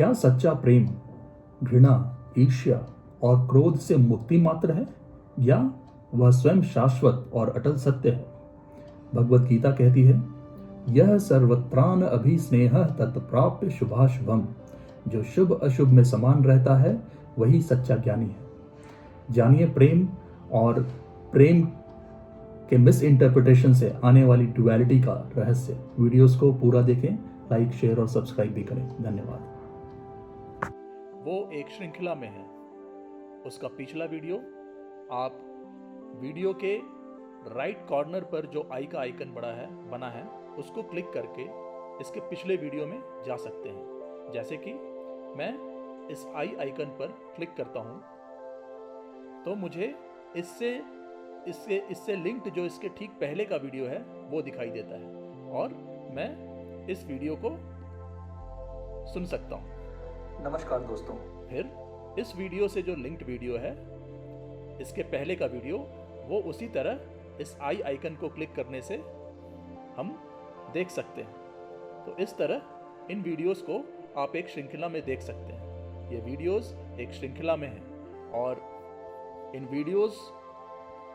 क्या सच्चा प्रेम घृणा, ईर्ष्या और क्रोध से मुक्ति मात्र है, या वह स्वयं शाश्वत और अटल सत्य है? भगवत गीता कहती है, यह सर्वत्रान अभिस्नेह तत्प्राप्य शुभाशुभम। जो शुभ अशुभ में समान रहता है वही सच्चा ज्ञानी है। जानिए प्रेम और प्रेम के मिस इंटरप्रिटेशन से आने वाली डुअलिटी का रहस्य। वीडियोस को पूरा देखें, लाइक, शेयर और सब्सक्राइब भी करें। धन्यवाद। वो एक श्रृंखला में है, उसका पिछला वीडियो आप वीडियो के राइट कॉर्नर पर जो आई का आइकन बना है उसको क्लिक करके इसके पिछले वीडियो में जा सकते हैं। जैसे कि मैं इस आई आइकन पर क्लिक करता हूं तो मुझे इससे लिंक्ड जो इसके ठीक पहले का वीडियो है वो दिखाई देता है और मैं इस वीडियो को सुन सकता हूं। नमस्कार दोस्तों। फिर इस वीडियो से जो लिंक्ड वीडियो है, इसके पहले का वीडियो, वो उसी तरह इस आई आइकन को क्लिक करने से हम देख सकते हैं। तो इस तरह इन वीडियोस को आप एक श्रृंखला में देख सकते हैं। ये वीडियोस एक श्रृंखला में हैं और इन वीडियोस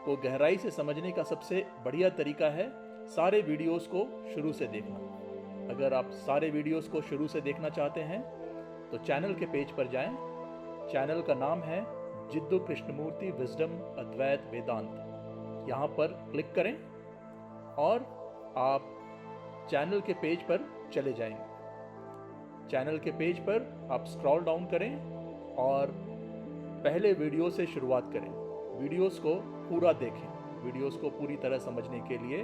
को गहराई से समझने का सबसे बढ़िया तरीका है सारे वीडियोस को शुरू से देखना। अगर आप सारे वीडियोस को शुरू से देखना चाहते हैं तो चैनल के पेज पर जाएं। चैनल का नाम है जिद्दू कृष्णमूर्ति विजडम अद्वैत वेदांत। यहाँ पर क्लिक करें और आप चैनल के पेज पर चले जाएंगे। चैनल के पेज पर आप स्क्रॉल डाउन करें और पहले वीडियो से शुरुआत करें। वीडियोस को पूरा देखें, वीडियोस को पूरी तरह समझने के लिए,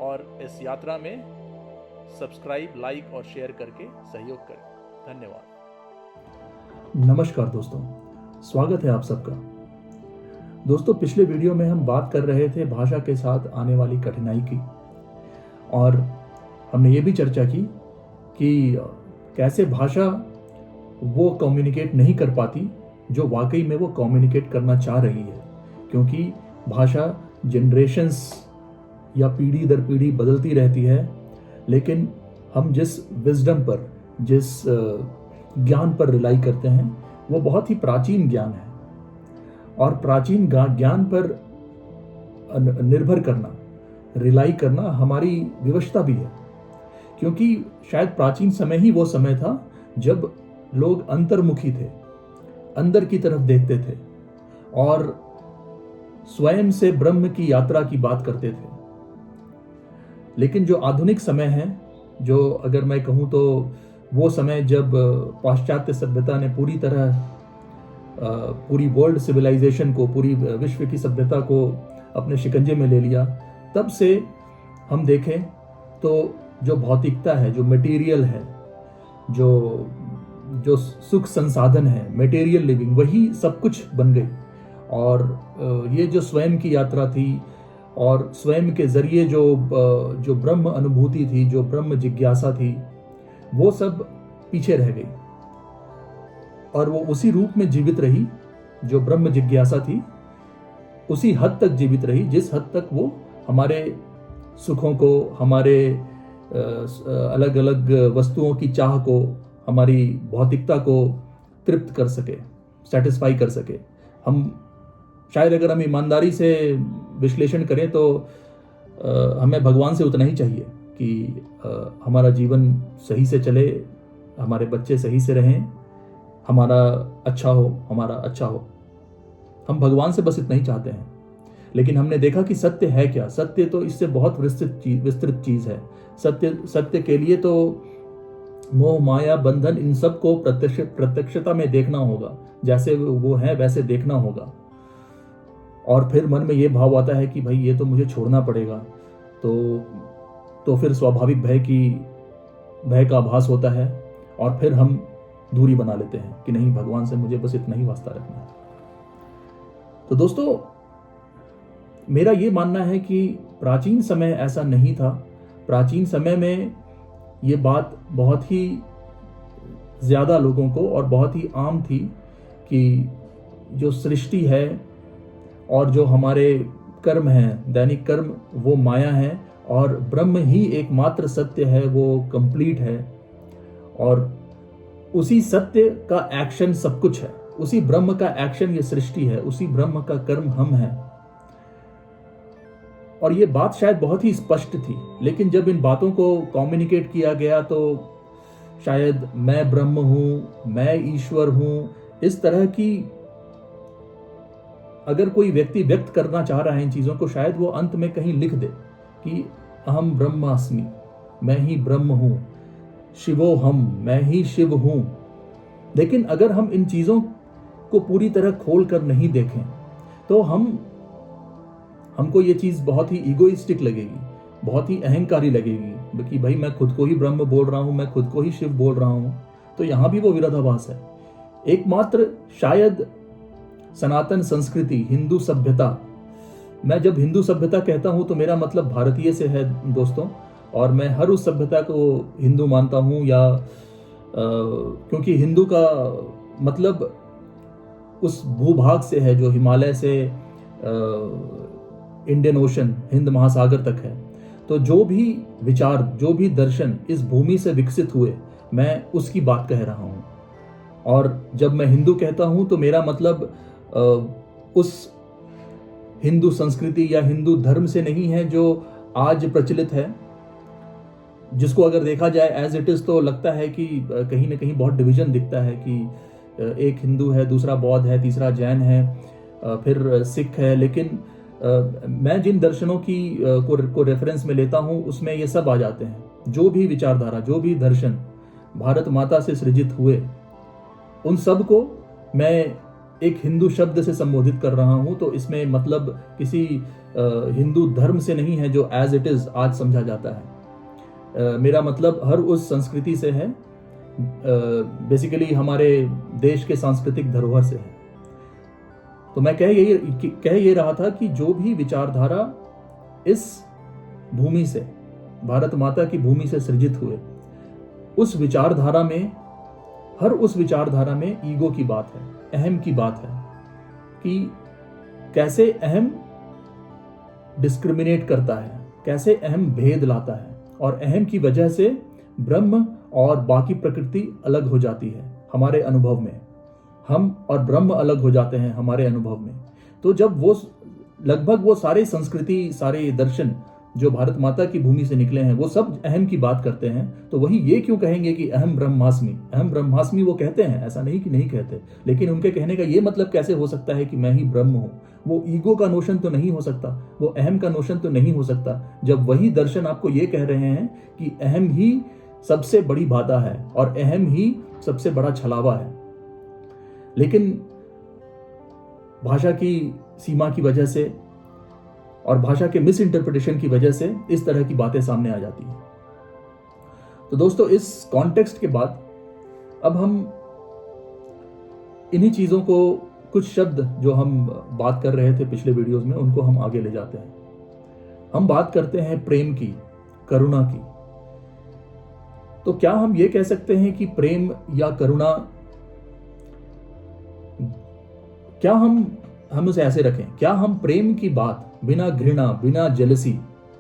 और इस यात्रा में सब्सक्राइब, लाइक और शेयर करके सहयोग करें। धन्यवाद। नमस्कार दोस्तों, स्वागत है आप सबका। दोस्तों, पिछले वीडियो में हम बात कर रहे थे भाषा के साथ आने वाली कठिनाई की, और हमने ये भी चर्चा की कि कैसे भाषा वो कम्युनिकेट नहीं कर पाती जो वाकई में वो कम्युनिकेट करना चाह रही है, क्योंकि भाषा जनरेशंस या पीढ़ी दर पीढ़ी बदलती रहती है। लेकिन हम जिस विजडम पर, जिस ज्ञान पर रिलाई करते हैं वो बहुत ही प्राचीन ज्ञान है, और प्राचीन ज्ञान पर निर्भर करना, रिलाई करना हमारी विवशता भी है, क्योंकि शायद प्राचीन समय ही वो समय था जब लोग अंतर्मुखी थे, अंदर की तरफ देखते थे और स्वयं से ब्रह्म की यात्रा की बात करते थे। लेकिन जो आधुनिक समय है, जो अगर मैं कहूँ तो वो समय जब पाश्चात्य सभ्यता ने पूरी तरह पूरी वर्ल्ड सिविलाइजेशन को, पूरी विश्व की सभ्यता को अपने शिकंजे में ले लिया, तब से हम देखें तो जो भौतिकता है, जो मटेरियल है, जो सुख संसाधन है, मटेरियल लिविंग, वही सब कुछ बन गई। और ये जो स्वयं की यात्रा थी और स्वयं के जरिए जो ब्रह्म अनुभूति थी, जो ब्रह्म जिज्ञासा थी, वो सब पीछे रह गई और वो उसी रूप में जीवित रही। जो ब्रह्म जिज्ञासा थी उसी हद तक जीवित रही जिस हद तक वो हमारे सुखों को, हमारे अलग अलग वस्तुओं की चाह को, हमारी भौतिकता को तृप्त कर सके, सेटिस्फाई कर सके। हम शायद अगर हम ईमानदारी से विश्लेषण करें तो हमें भगवान से उतना ही चाहिए कि हमारा जीवन सही से चले, हमारे बच्चे सही से रहें, हमारा अच्छा हो। हम भगवान से बस इतना ही चाहते हैं। लेकिन हमने देखा कि सत्य है क्या? सत्य तो इससे बहुत विस्तृत चीज है। सत्य के लिए तो मोह, माया, बंधन, इन सब को प्रत्यक्षता में देखना होगा, जैसे वो है वैसे देखना होगा। और फिर मन में ये भाव आता है कि भाई ये तो मुझे छोड़ना पड़ेगा, तो फिर स्वाभाविक भय का आभास होता है और फिर हम दूरी बना लेते हैं कि नहीं, भगवान से मुझे बस इतना ही वास्ता रखना है। तो दोस्तों, मेरा ये मानना है कि प्राचीन समय ऐसा नहीं था। प्राचीन समय में ये बात बहुत ही ज़्यादा लोगों को और बहुत ही आम थी कि जो सृष्टि है और जो हमारे कर्म हैं, दैनिक कर्म, वो माया है और ब्रह्म ही एकमात्र सत्य है, वो कंप्लीट है। और उसी सत्य का एक्शन सब कुछ है, उसी ब्रह्म का एक्शन ये सृष्टि है, उसी ब्रह्म का कर्म हम हैं। और ये बात शायद बहुत ही स्पष्ट थी, लेकिन जब इन बातों को कम्युनिकेट किया गया तो शायद मैं ब्रह्म हूं, मैं ईश्वर हूं, इस तरह की अगर कोई व्यक्ति व्यक्त करना चाह रहा है इन चीजों को, शायद वो अंत में कहीं लिख दे कि अहम ब्रह्मास्मि, मैं ही ब्रह्म हूं, शिवो हम, मैं ही शिव हूं। लेकिन अगर हम इन चीजों को पूरी तरह खोल कर नहीं देखें तो हमको ये चीज बहुत ही इगोइस्टिक लगेगी, बहुत ही अहंकारी लगेगी कि भाई मैं खुद को ही ब्रह्म बोल रहा हूं, मैं खुद को ही शिव बोल रहा हूं। तो यहां भी वो विरोधाभास है। एकमात्र शायद सनातन संस्कृति, हिंदू सभ्यता, मैं जब हिंदू सभ्यता कहता हूं तो मेरा मतलब भारतीय से है दोस्तों, और मैं हर उस सभ्यता को हिंदू मानता हूं, या क्योंकि हिंदू का मतलब उस भूभाग से है जो हिमालय से इंडियन ओशन, हिंद महासागर तक है। तो जो भी विचार, जो भी दर्शन इस भूमि से विकसित हुए, मैं उसकी बात कह रहा हूं। और जब मैं हिंदू कहता हूं तो मेरा मतलब उस हिंदू संस्कृति या हिंदू धर्म से नहीं है जो आज प्रचलित है, जिसको अगर देखा जाए एज इट इज तो लगता है कि कहीं ना कहीं बहुत डिवीजन दिखता है कि एक हिंदू है, दूसरा बौद्ध है, तीसरा जैन है, फिर सिख है। लेकिन मैं जिन दर्शनों की को रेफरेंस में लेता हूं उसमें ये सब आ जाते हैं। जो भी विचारधारा, जो भी दर्शन भारत माता से सृजित हुए, उन सब को मैं एक हिंदू शब्द से संबोधित कर रहा हूं। तो इसमें मतलब किसी हिंदू धर्म से नहीं है जो एज इट इज आज समझा जाता है। मेरा मतलब हर उस संस्कृति से है, बेसिकली हमारे देश के सांस्कृतिक धरोहर से है। तो मैं कह ये रहा था कि जो भी विचारधारा इस भूमि से, भारत माता की भूमि से सृजित हुए, उस विचारधारा में, हर उस विचारधारा में ईगो की बात है, अहम की बात है कि कैसे अहम डिस्क्रिमिनेट करता है, कैसे अहम भेद लाता है, और अहम की वजह से ब्रह्म और बाकी प्रकृति अलग हो जाती है हमारे अनुभव में, हम और ब्रह्म अलग हो जाते हैं हमारे अनुभव में। तो जब वो लगभग वो सारे संस्कृति, सारे दर्शन जो भारत माता की भूमि से निकले हैं, वो सब अहम की बात करते हैं, तो वही ये क्यों कहेंगे कि अहम ब्रह्मास्मि, अहम ब्रह्मास्मि वो कहते हैं, ऐसा नहीं कि नहीं कहते, लेकिन उनके कहने का ये मतलब कैसे हो सकता है कि मैं ही ब्रह्म हूं? वो ईगो का नोशन तो नहीं हो सकता, वो अहम का नोशन तो नहीं हो सकता, जब वही दर्शन आपको ये कह रहे हैं कि अहम ही सबसे बड़ी बाधा है और अहम ही सबसे बड़ा छलावा है। लेकिन भाषा की सीमा की वजह से और भाषा के मिस इंटरप्रिटेशन की वजह से इस तरह की बातें सामने आ जाती हैं। तो दोस्तों, इस कॉन्टेक्स्ट के बाद अब हम इन्हीं चीजों को, कुछ शब्द जो हम बात कर रहे थे पिछले वीडियोस में, उनको हम आगे ले जाते हैं। हम बात करते हैं प्रेम की, करुणा की। तो क्या हम ये कह सकते हैं कि प्रेम या करुणा, क्या हम उसे ऐसे रखें, क्या हम प्रेम की बात बिना घृणा, बिना जेलसी,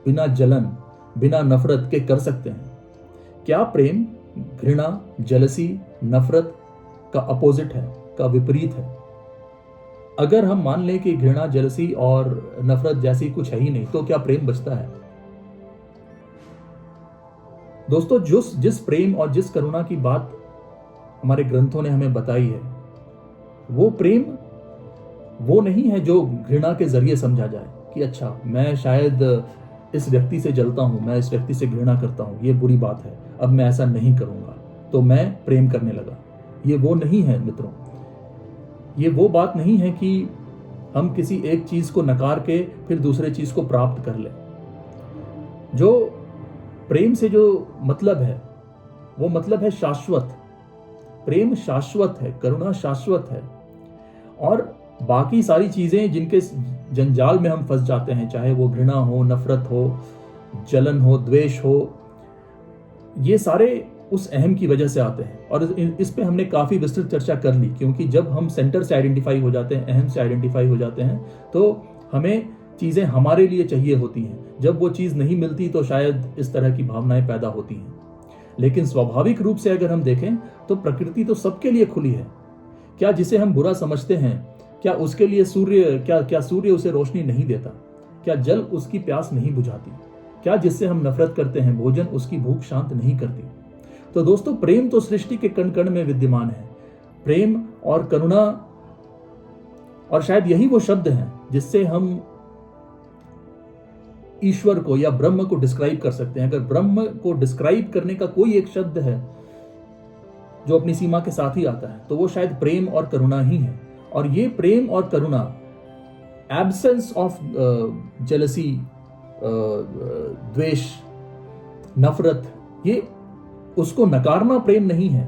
बिना जलन, बिना नफरत के कर सकते हैं? क्या प्रेम घृणा, जेलसी, नफरत का अपोजिट है, का विपरीत है? अगर हम मान लें कि घृणा, जेलसी और नफरत जैसी कुछ है ही नहीं, तो क्या प्रेम बचता है? दोस्तों, जिस प्रेम और जिस करुणा की बात हमारे ग्रंथों ने हमें बताई है, वो प्रेम वो नहीं है जो घृणा के जरिए समझा जाए कि अच्छा, मैं शायद इस व्यक्ति से जलता हूं, मैं इस व्यक्ति से घृणा करता हूं, ये बुरी बात है, अब मैं ऐसा नहीं करूंगा तो मैं प्रेम करने लगा। ये वो नहीं है मित्रों, ये वो बात नहीं है कि हम किसी एक चीज को नकार के फिर दूसरे चीज को प्राप्त कर लें। जो प्रेम से जो मतलब है, वो मतलब है शाश्वत। प्रेम शाश्वत है, करुणा शाश्वत है। और बाकी सारी चीजें जिनके जंजाल में हम फंस जाते हैं, चाहे वो घृणा हो, नफरत हो, जलन हो, द्वेष हो, ये सारे उस अहम की वजह से आते हैं। और इस पे हमने काफी विस्तृत चर्चा कर ली, क्योंकि जब हम सेंटर से आइडेंटिफाई हो जाते हैं, अहम से आइडेंटिफाई हो जाते हैं, तो हमें चीजें हमारे लिए चाहिए होती हैं। जब वो चीज नहीं मिलती तो शायद इस तरह की भावनाएं पैदा होती हैं। लेकिन स्वाभाविक रूप से अगर हम देखें तो प्रकृति तो सबके लिए खुली है। क्या जिसे हम बुरा समझते हैं, क्या उसके लिए सूर्य उसे रोशनी नहीं देता? क्या जल उसकी प्यास नहीं बुझाती? क्या जिससे हम नफरत करते हैं, भोजन उसकी भूख शांत नहीं करती? तो दोस्तों, प्रेम तो सृष्टि के कण कण में विद्यमान है। प्रेम और करुणा, और शायद यही वो शब्द हैं जिससे हम ईश्वर को या ब्रह्म को डिस्क्राइब कर सकते हैं। अगर ब्रह्म को डिस्क्राइब करने का कोई एक शब्द है जो अपनी सीमा के साथ ही आता है, तो वो शायद प्रेम और करुणा ही है। और ये प्रेम और करुणा, एब्सेंस ऑफ जेलसी, द्वेष, नफरत, ये उसको नकारना प्रेम नहीं है।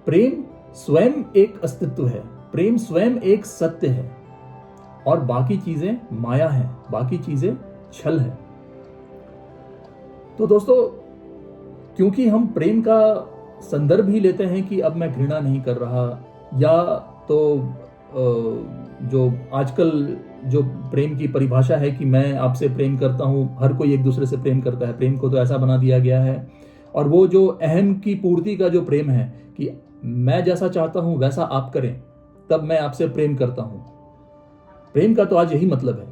प्रेम स्वयं एक अस्तित्व है, प्रेम स्वयं एक सत्य है, और बाकी चीजें माया है, बाकी चीजें छल है। तो दोस्तों, क्योंकि हम प्रेम का संदर्भ ही लेते हैं कि अब मैं घृणा नहीं कर रहा, या तो जो आजकल जो प्रेम की परिभाषा है कि मैं आपसे प्रेम करता हूं, हर कोई एक दूसरे से प्रेम करता है, प्रेम को तो ऐसा बना दिया गया है। और वो जो अहम की पूर्ति का जो प्रेम है कि मैं जैसा चाहता हूं वैसा आप करें, तब मैं आपसे प्रेम करता हूं। प्रेम का तो आज यही मतलब है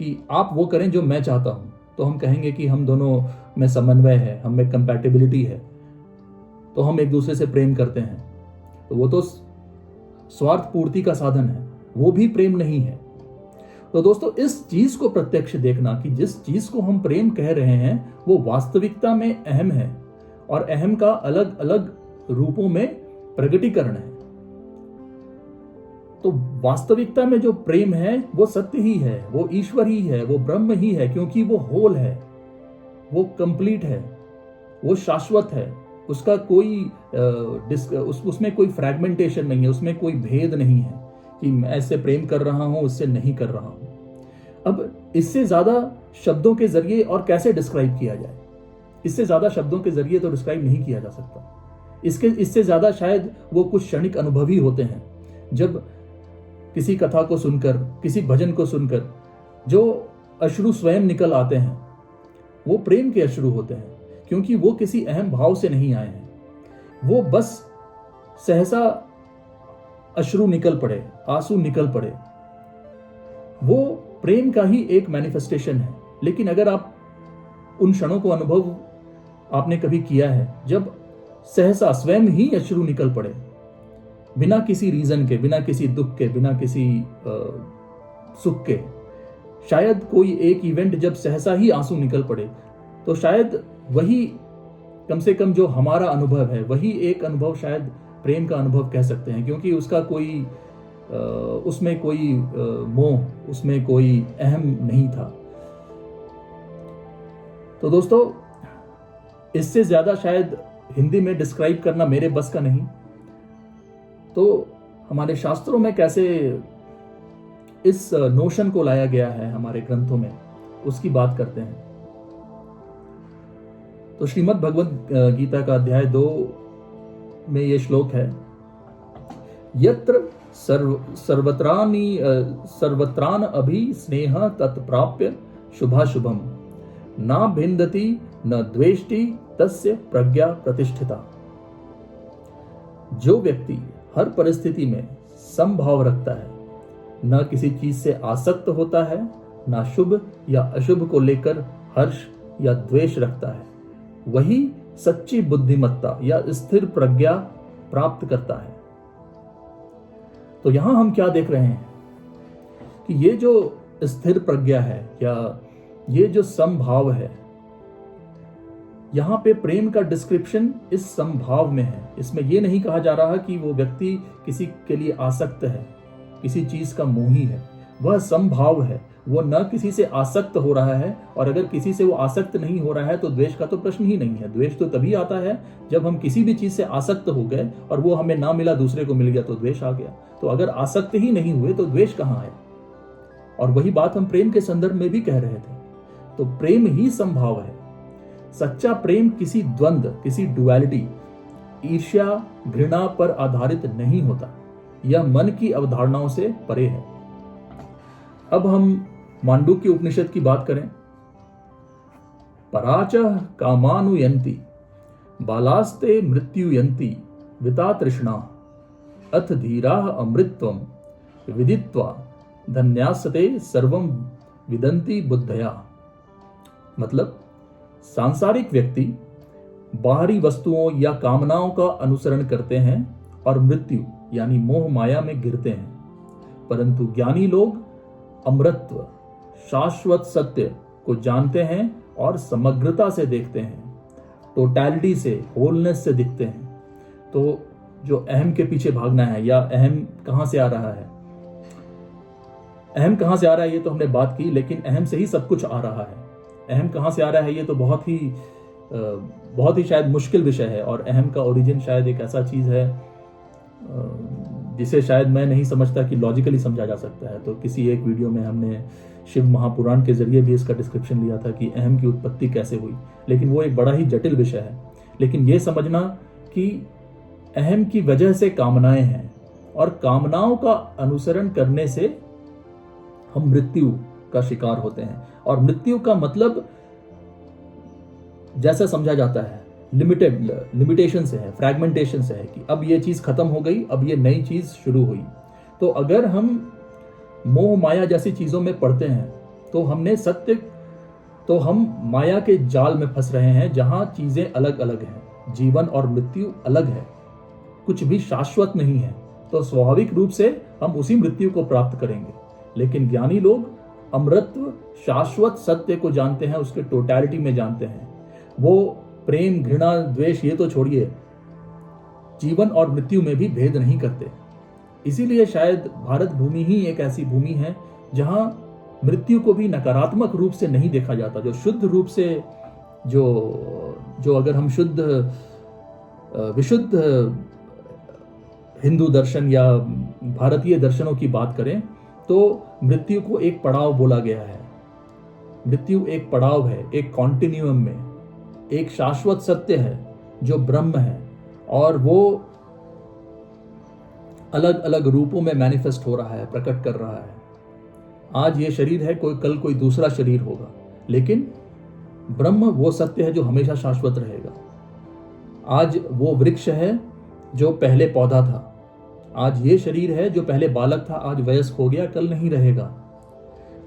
कि आप वो करें जो मैं चाहता हूं, तो हम कहेंगे कि हम दोनों में समन्वय है, हम में कंपैटिबिलिटी है, तो हम एक दूसरे से प्रेम करते हैं। तो वो तो स्वार्थ पूर्ति का साधन है, वो भी प्रेम नहीं है। तो दोस्तों, इस चीज को प्रत्यक्ष देखना कि जिस चीज को हम प्रेम कह रहे हैं वो वास्तविकता में अहम है, और अहम का अलग अलग रूपों में प्रगटीकरण है। तो वास्तविकता में जो प्रेम है वो सत्य ही है, वो ईश्वर ही है, वो ब्रह्म ही है, क्योंकि वो होल है, वो कंप्लीट है, वो शाश्वत है। उसका कोई उसमें कोई फ्रैगमेंटेशन नहीं है, उसमें कोई भेद नहीं है कि मैं ऐसे प्रेम कर रहा हूं, उससे नहीं कर रहा हूं। अब इससे ज्यादा शब्दों के जरिए और कैसे डिस्क्राइब किया जाए? इससे ज्यादा शब्दों के जरिए तो डिस्क्राइब नहीं किया जा सकता। इससे ज्यादा शायद वो कुछ क्षणिक अनुभव ही होते हैं, जब किसी कथा को सुनकर, किसी भजन को सुनकर जो अश्रु स्वयं निकल आते हैं, वो प्रेम के अश्रु होते हैं, क्योंकि वो किसी अहम भाव से नहीं आए हैं। वो बस सहसा अश्रु निकल पड़े, आंसू निकल पड़े, वो प्रेम का ही एक मैनिफेस्टेशन है। लेकिन अगर आप उन क्षणों को अनुभव आपने कभी किया है जब सहसा स्वयं ही अश्रु निकल पड़े, बिना किसी रीजन के, बिना किसी दुख के, बिना किसी सुख के, शायद कोई एक इवेंट जब सहसा ही आंसू निकल पड़े, तो शायद वही कम से कम जो हमारा अनुभव है, वही एक अनुभव शायद प्रेम का अनुभव कह सकते हैं, क्योंकि उसका कोई उसमें कोई मोह, उसमें कोई अहम नहीं था। तो दोस्तों, इससे ज्यादा शायद हिंदी में डिस्क्राइब करना मेरे बस का नहीं। तो हमारे शास्त्रों में कैसे इस नोशन को लाया गया है हमारे ग्रंथों में, उसकी बात करते हैं। तो श्रीमद् भगवद गीता का अध्याय 2 में ये श्लोक है, यत्र सर्वत्रान अभि स्नेह तत्प्राप्य शुभाशुभम ना भिन्दति न द्वेष्टि तस्य प्रज्ञा प्रतिष्ठिता। जो व्यक्ति हर परिस्थिति में समभाव रखता है, न किसी चीज से आसक्त होता है, न शुभ या अशुभ को लेकर हर्ष या द्वेष रखता है, वही सच्ची बुद्धिमत्ता या स्थिर प्रज्ञा प्राप्त करता है। तो यहां हम क्या देख रहे हैं कि ये जो स्थिर प्रज्ञा है या ये जो समभाव है, यहां पे प्रेम का डिस्क्रिप्शन इस समभाव में है। इसमें यह नहीं कहा जा रहा कि वो व्यक्ति किसी के लिए आसक्त है, किसी चीज का मोही है। वह समभाव है, वो न किसी से आसक्त हो रहा है, और अगर किसी से वो आसक्त नहीं हो रहा है तो द्वेष का तो प्रश्न ही नहीं है। द्वेष तो तभी आता है जब हम किसी भी चीज से आसक्त हो गए और वो हमें ना मिला, दूसरे को मिल गया, तो द्वेष आ गया। तो अगर आसक्त ही नहीं हुए तो द्वेष कहां है? और वही बात हम प्रेम के संदर्भ में भी कह रहे थे। तो प्रेम ही संभाव है। सच्चा प्रेम किसी द्वंद्व, किसी डुअलिटी, ईर्ष्या, घृणा पर आधारित नहीं होता। यह मन की अवधारणाओं से परे है। अब हम मांडुक्य उपनिषद की बात करें, पराच कामानुयंती बालास्ते मृत्युयन्ति विता तृष्णा अथ धीराः अमृतत्वं विदित्वा धन्यास्ते सर्वं विदन्ति बुद्धया। मतलब सांसारिक व्यक्ति बाहरी वस्तुओं या कामनाओं का अनुसरण करते हैं और मृत्यु यानी मोह माया में गिरते हैं, परंतु ज्ञानी लोग अमृतत्व शाश्वत सत्य को जानते हैं और समग्रता से देखते हैं, टोटैलिटी से, होलनेस से दिखते हैं। तो जो अहम के पीछे भागना है, या अहम कहां से आ रहा है, अहम कहां से आ रहा है ये तो हमने बात की, लेकिन अहम से ही सब कुछ आ रहा है। अहम कहां से आ रहा है ये तो बहुत ही शायद मुश्किल विषय है, और अहम का ओरिजिन शायद एक ऐसा चीज है जिसे शायद मैं नहीं समझता कि लॉजिकली समझा जा सकता है। तो किसी एक वीडियो में हमने शिव महापुराण के जरिए भी इसका डिस्क्रिप्शन लिया था कि अहम की उत्पत्ति कैसे हुई, लेकिन वो एक बड़ा ही जटिल विषय है। लेकिन ये समझना कि अहम की वजह से कामनाएं हैं, और कामनाओं का अनुसरण करने से हम मृत्यु का शिकार होते हैं। और मृत्यु का मतलब जैसा समझा जाता है लिमिटेशन से है, फ्रैगमेंटेशन से है, कि अब ये चीज खत्म हो गई, अब ये नई चीज शुरू हुई। तो अगर हम मोह माया जैसी चीजों में पड़ते हैं तो हम माया के जाल में फंस रहे हैं, जहां चीजें अलग अलग हैं, जीवन और मृत्यु अलग है, कुछ भी शाश्वत नहीं है। तो स्वाभाविक रूप से हम उसी मृत्यु को प्राप्त करेंगे। लेकिन ज्ञानी लोग अमृतत्व शाश्वत सत्य को जानते हैं, उसके टोटैलिटी में जानते हैं। वो प्रेम, घृणा, द्वेष ये तो छोड़िए, जीवन और मृत्यु में भी भेद नहीं करते। इसीलिए शायद भारत भूमि ही एक ऐसी भूमि है जहां मृत्यु को भी नकारात्मक रूप से नहीं देखा जाता। जो शुद्ध रूप से जो अगर हम विशुद्ध हिंदू दर्शन या भारतीय दर्शनों की बात करें तो मृत्यु को एक पड़ाव बोला गया है। मृत्यु एक पड़ाव है, एक कॉन्टिन्यूअम में, एक शाश्वत सत्य है जो ब्रह्म है, और वो अलग अलग रूपों में मैनिफेस्ट हो रहा है, प्रकट कर रहा है। आज ये शरीर है, कल कोई दूसरा शरीर होगा, लेकिन ब्रह्म वो सत्य है जो हमेशा शाश्वत रहेगा। आज वो वृक्ष है जो पहले पौधा था, आज ये शरीर है जो पहले बालक था, आज वयस्क हो गया, कल नहीं रहेगा।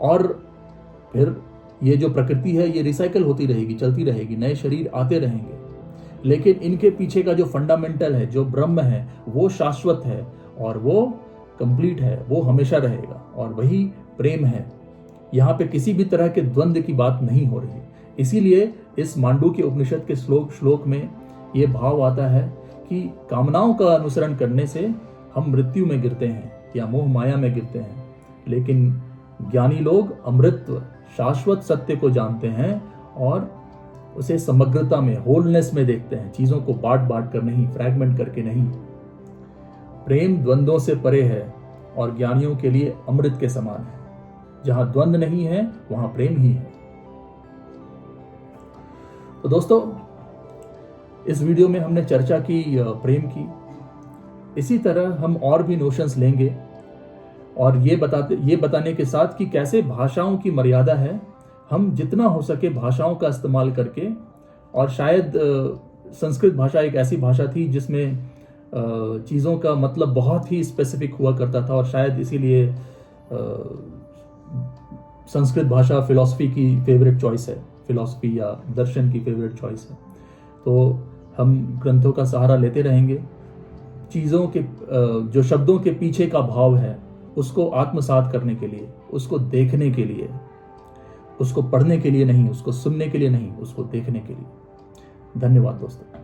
और फिर ये जो प्रकृति है ये रिसाइकल होती रहेगी, चलती रहेगी, नए शरीर आते रहेंगे। लेकिन इनके पीछे का जो फंडामेंटल है, जो ब्रह्म है, वो शाश्वत है और वो कंप्लीट है, वो हमेशा रहेगा, और वही प्रेम है। यहाँ पे किसी भी तरह के द्वंद्व की बात नहीं हो रही। इसीलिए इस मांडूक्य उपनिषद के श्लोक में ये भाव आता है कि कामनाओं का अनुसरण करने से हम मृत्यु में गिरते हैं या मोह माया में गिरते हैं, लेकिन ज्ञानी लोग अमृतत्व शाश्वत सत्य को जानते हैं और उसे समग्रता में, होलनेस में देखते हैं, चीजों को बांट कर नहीं, फ्रैगमेंट करके नहीं। प्रेम द्वंद्वों से परे है और ज्ञानियों के लिए अमृत के समान है। जहां द्वंद्व नहीं है वहां प्रेम ही है। तो दोस्तों, इस वीडियो में हमने चर्चा की प्रेम की। इसी तरह हम और भी नोशंस लेंगे और ये बताने के साथ कि कैसे भाषाओं की मर्यादा है। हम जितना हो सके भाषाओं का इस्तेमाल करके, और शायद संस्कृत भाषा एक ऐसी भाषा थी जिसमें चीज़ों का मतलब बहुत ही स्पेसिफिक हुआ करता था, और शायद इसीलिए संस्कृत भाषा फिलॉसफी की फेवरेट चॉइस है, फिलॉसफी या दर्शन की फेवरेट चॉइस है। तो हम ग्रंथों का सहारा लेते रहेंगे, चीज़ों के जो शब्दों के पीछे का भाव है उसको आत्मसात करने के लिए, उसको देखने के लिए, उसको पढ़ने के लिए नहीं, उसको सुनने के लिए नहीं, उसको देखने के लिए। धन्यवाद दोस्तों।